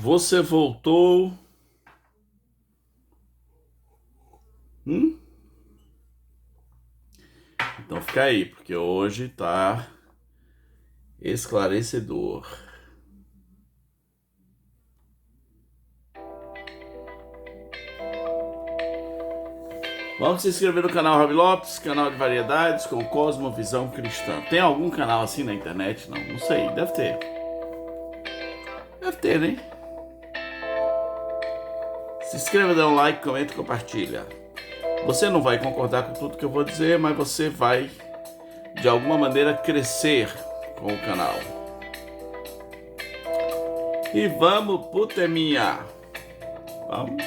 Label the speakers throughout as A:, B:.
A: Você voltou? Hum? Então fica aí, porque hoje tá esclarecedor. Vamos se inscrever no canal Rob Lopes, canal de variedades com cosmovisão cristã. Tem algum canal assim na internet? Não, não sei, deve ter. Deve ter, né? Se inscreva, dê um like, comenta e compartilha. Você não vai concordar com tudo que eu vou dizer, mas você vai, de alguma maneira, crescer com o canal. E vamos pro teminha. Vamos.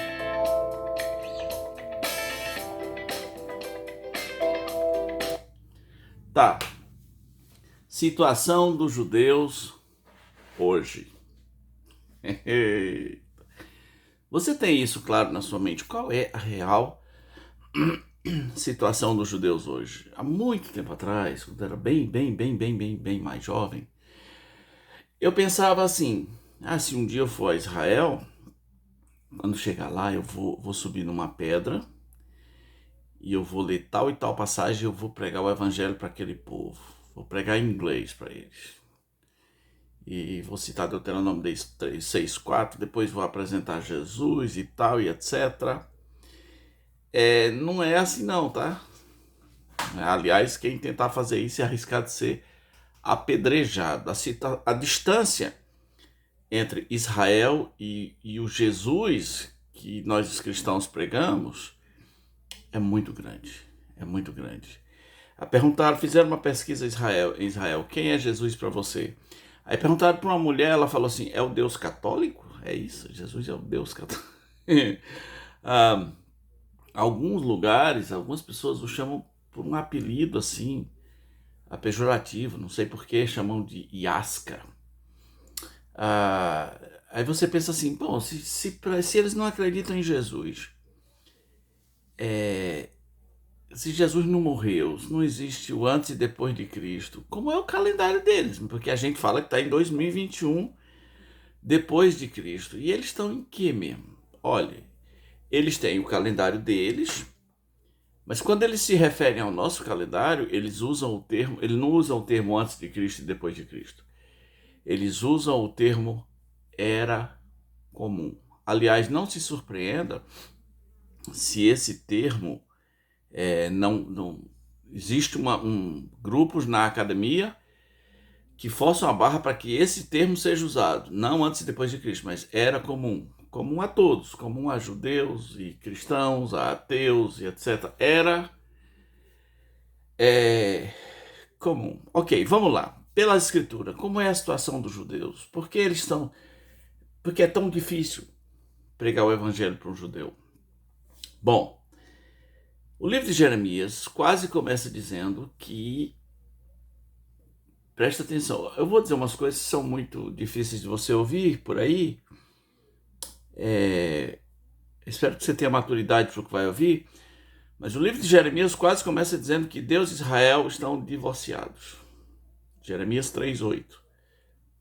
A: Tá. Situação dos judeus hoje. Você tem isso claro na sua mente? Qual é a real situação dos judeus hoje? Há muito tempo atrás, quando eu era bem mais jovem, eu pensava assim: se um dia eu for a Israel, quando chegar lá, eu vou subir numa pedra e eu vou ler tal e tal passagem e eu vou pregar o evangelho para aquele povo. Vou pregar em inglês para eles. E vou citar Deuteronômio 6:4, depois vou apresentar Jesus e tal e etc. Não é assim não, tá? Aliás, quem tentar fazer isso é arriscado de ser apedrejado. A distância entre Israel e o Jesus que nós os cristãos pregamos é muito grande. É muito grande. Fizeram uma pesquisa em Israel, quem é Jesus para você? Aí perguntaram para uma mulher, ela falou assim: é o Deus católico? É isso, Jesus é o Deus católico. Alguns lugares, algumas pessoas o chamam por um apelido assim, pejorativo, não sei por que, chamam de Iasca. Aí você pensa assim: bom, se eles não acreditam em Jesus, se Jesus não morreu, se não existe o antes e depois de Cristo, como é o calendário deles? Porque a gente fala que está em 2021 depois de Cristo. E eles estão em que mesmo? Olha, eles têm o calendário deles, mas quando eles se referem ao nosso calendário, eles não usam o termo antes de Cristo e depois de Cristo. Eles usam o termo era comum. Aliás, não se surpreenda se esse termo não existe grupos na academia que forçam a barra para que esse termo seja usado, não antes e depois de Cristo, mas era comum. Comum a todos, comum a judeus e cristãos, a ateus e etc. Era comum. Ok, vamos lá. Pela escritura, como é a situação dos judeus? Porque é tão difícil pregar o evangelho para um judeu? Bom, o livro de Jeremias quase começa dizendo que, presta atenção, eu vou dizer umas coisas que são muito difíceis de você ouvir por aí. Espero que você tenha maturidade para o que vai ouvir. Mas o livro de Jeremias quase começa dizendo que Deus e Israel estão divorciados. Jeremias 3:8.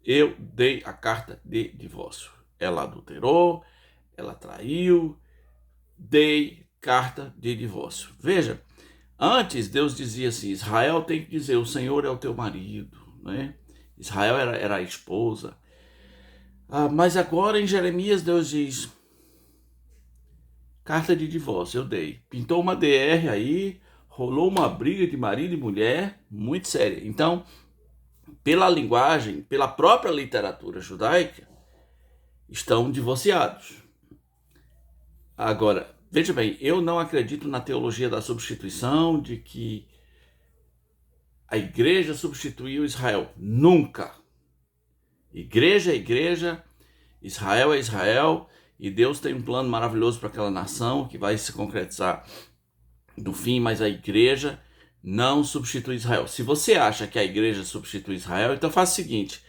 A: Eu dei a carta de divórcio. Ela adulterou, ela traiu, dei carta de divórcio. Veja, antes Deus dizia assim: Israel tem que dizer, o Senhor é o teu marido, né? Israel era a esposa. Mas agora em Jeremias Deus diz: carta de divórcio, eu dei. Pintou uma DR aí, rolou uma briga de marido e mulher muito séria. Então, pela linguagem, pela própria literatura judaica, estão divorciados. Agora, veja bem, eu não acredito na teologia da substituição, de que a igreja substituiu Israel. Nunca. Igreja é igreja, Israel é Israel, e Deus tem um plano maravilhoso para aquela nação que vai se concretizar no fim, mas a igreja não substitui Israel. Se você acha que a igreja substitui Israel, então faça o seguinte: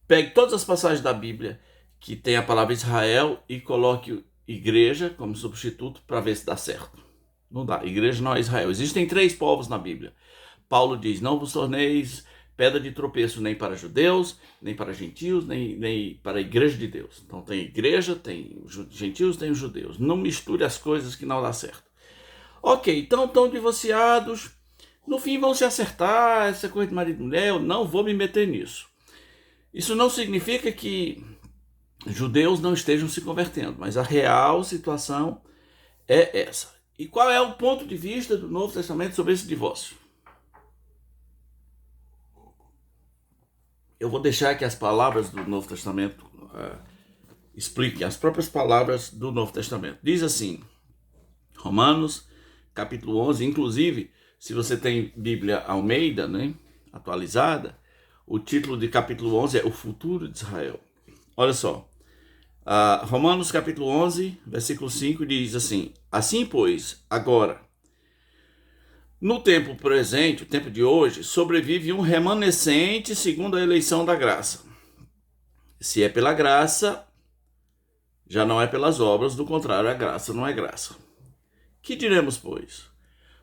A: pegue todas as passagens da Bíblia que tem a palavra Israel e coloque igreja como substituto para ver se dá certo. Não dá, igreja não é Israel. Existem 3 povos na Bíblia. Paulo diz: não vos torneis pedra de tropeço nem para judeus, nem para gentios, nem para a igreja de Deus. Então tem igreja, tem gentios, tem os judeus. Não misture as coisas que não dá certo. Ok, então estão divorciados, no fim vão se acertar, essa coisa de marido e mulher, eu não vou me meter nisso. Isso não significa que judeus não estejam se convertendo, mas a real situação é essa. E qual é o ponto de vista do Novo Testamento sobre esse divórcio? Eu vou deixar que as palavras do Novo Testamento expliquem as próprias palavras do Novo Testamento. Diz assim, Romanos, capítulo 11, inclusive, se você tem Bíblia Almeida, né, atualizada, o título de capítulo 11 é O Futuro de Israel. Olha só, Romanos capítulo 11, versículo 5 diz assim, assim pois, agora, no tempo presente, o tempo de hoje, sobrevive um remanescente segundo a eleição da graça. Se é pela graça, já não é pelas obras, do contrário, a graça não é graça. Que diremos, pois?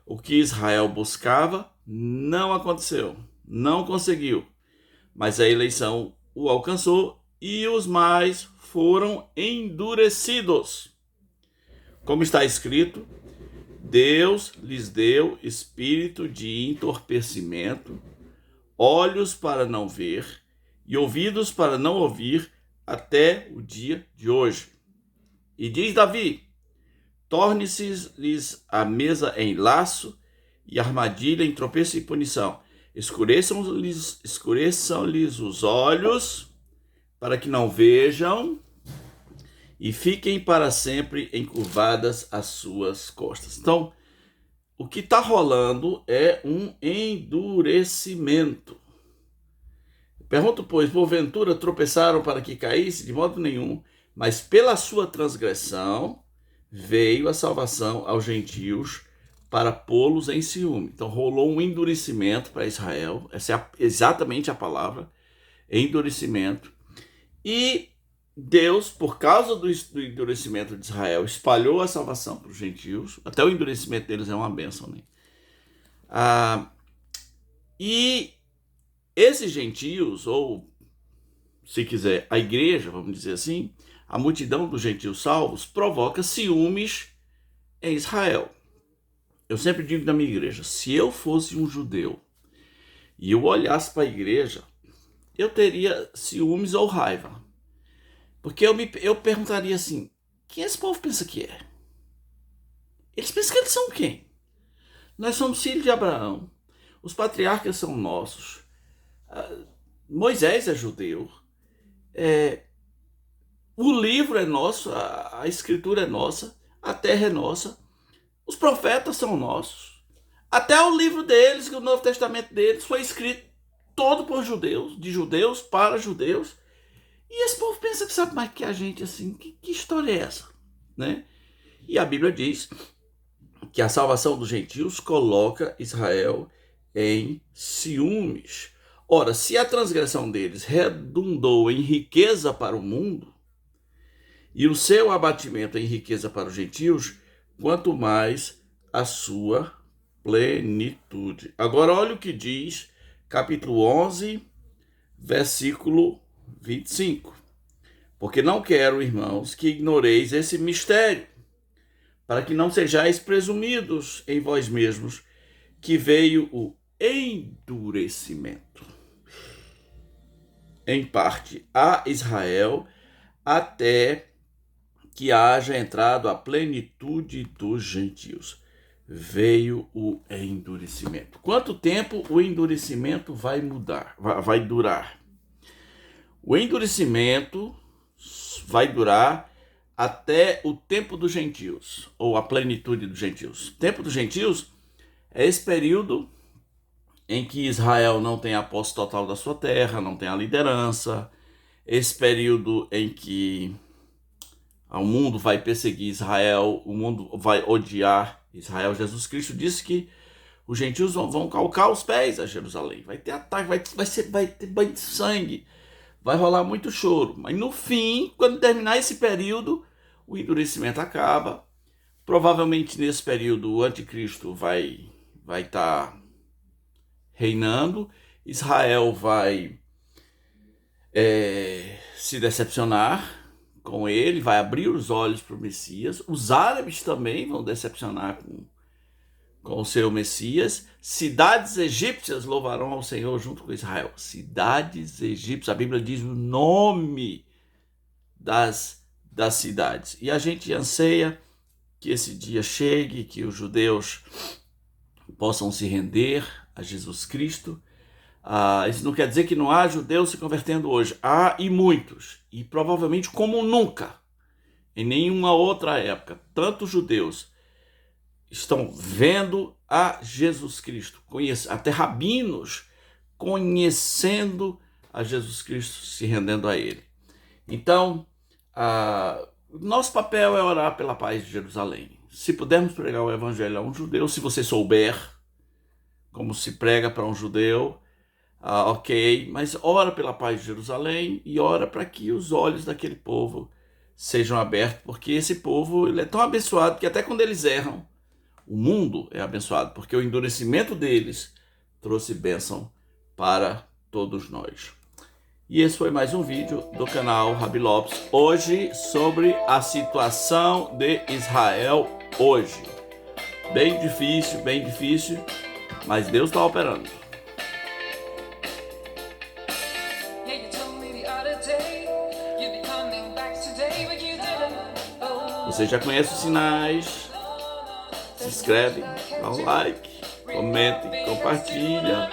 A: O que Israel buscava não aconteceu, não conseguiu, mas a eleição o alcançou e os mais foram endurecidos. Como está escrito, Deus lhes deu espírito de entorpecimento, olhos para não ver e ouvidos para não ouvir até o dia de hoje. E diz Davi, torne-se-lhes a mesa em laço e armadilha em tropeço e punição. Escureçam-lhes os olhos para que não vejam e fiquem para sempre encurvadas as suas costas. Então, o que está rolando é um endurecimento. Pergunto, pois, porventura tropeçaram para que caísse? De modo nenhum, mas pela sua transgressão veio a salvação aos gentios para pô-los em ciúme. Então rolou um endurecimento para Israel, essa é exatamente a palavra, endurecimento. E Deus, por causa do endurecimento de Israel, espalhou a salvação para os gentios, até o endurecimento deles é uma bênção, né? E esses gentios, ou se quiser, a igreja, vamos dizer assim, a multidão dos gentios salvos provoca ciúmes em Israel. Eu sempre digo na minha igreja, se eu fosse um judeu e eu olhasse para a igreja, eu teria ciúmes ou raiva. Porque eu perguntaria assim, quem esse povo pensa que é? Eles pensam que eles são quem? Nós somos filhos de Abraão, os patriarcas são nossos, Moisés é judeu, o livro é nosso, a escritura é nossa, a terra é nossa, os profetas são nossos. Até o livro deles, o Novo Testamento deles, foi escrito todo por judeus, de judeus para judeus. E esse povo pensa que sabe mais que a gente, assim, que história é essa? Né? E a Bíblia diz que a salvação dos gentios coloca Israel em ciúmes. Ora, se a transgressão deles redundou em riqueza para o mundo, e o seu abatimento em riqueza para os gentios, quanto mais a sua plenitude. Agora olha o que diz capítulo 11, versículo 25. Porque não quero, irmãos, que ignoreis esse mistério, para que não sejais presumidos em vós mesmos, que veio o endurecimento, em parte a Israel, até que haja entrado a plenitude dos gentios. Veio o endurecimento. Quanto tempo o endurecimento vai durar? O endurecimento vai durar até o tempo dos gentios, ou a plenitude dos gentios. O tempo dos gentios é esse período em que Israel não tem a posse total da sua terra, não tem a liderança, esse período em que o mundo vai perseguir Israel, o mundo vai odiar Israel. Jesus Cristo disse que os gentios vão calcar os pés a Jerusalém. Vai ter ataque, vai ter banho de sangue, vai rolar muito choro. Mas no fim, quando terminar esse período, o endurecimento acaba. Provavelmente nesse período o anticristo vai estar reinando Israel vai se decepcionar com ele, vai abrir os olhos para o Messias. Os árabes também vão decepcionar com o seu Messias. Cidades egípcias louvarão ao Senhor junto com Israel. Cidades egípcias, a Bíblia diz o nome das cidades. E a gente anseia que esse dia chegue, que os judeus possam se render a Jesus Cristo. Isso não quer dizer que não há judeus se convertendo hoje. Há e muitos. E provavelmente como nunca, em nenhuma outra época, tantos judeus estão vendo a Jesus Cristo. Até rabinos conhecendo a Jesus Cristo, se rendendo a Ele. Então, nosso papel é orar pela paz de Jerusalém. Se pudermos pregar o evangelho a um judeu, se você souber como se prega para um judeu, ok, mas ora pela paz de Jerusalém e ora para que os olhos daquele povo sejam abertos, porque esse povo ele é tão abençoado que até quando eles erram, o mundo é abençoado, porque o endurecimento deles trouxe bênção para todos nós. E esse foi mais um vídeo do canal Rabi Lopes, hoje sobre a situação de Israel hoje. Bem difícil, mas Deus está operando. Você já conhece os sinais? Se inscreve, dá um like, comente, compartilha.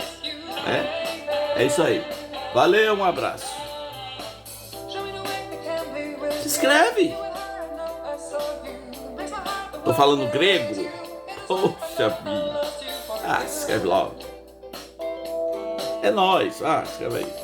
A: É isso aí. Valeu, um abraço. Se inscreve. Tô falando grego? Poxa vida. Se inscreve logo. É nóis. Se inscreve aí.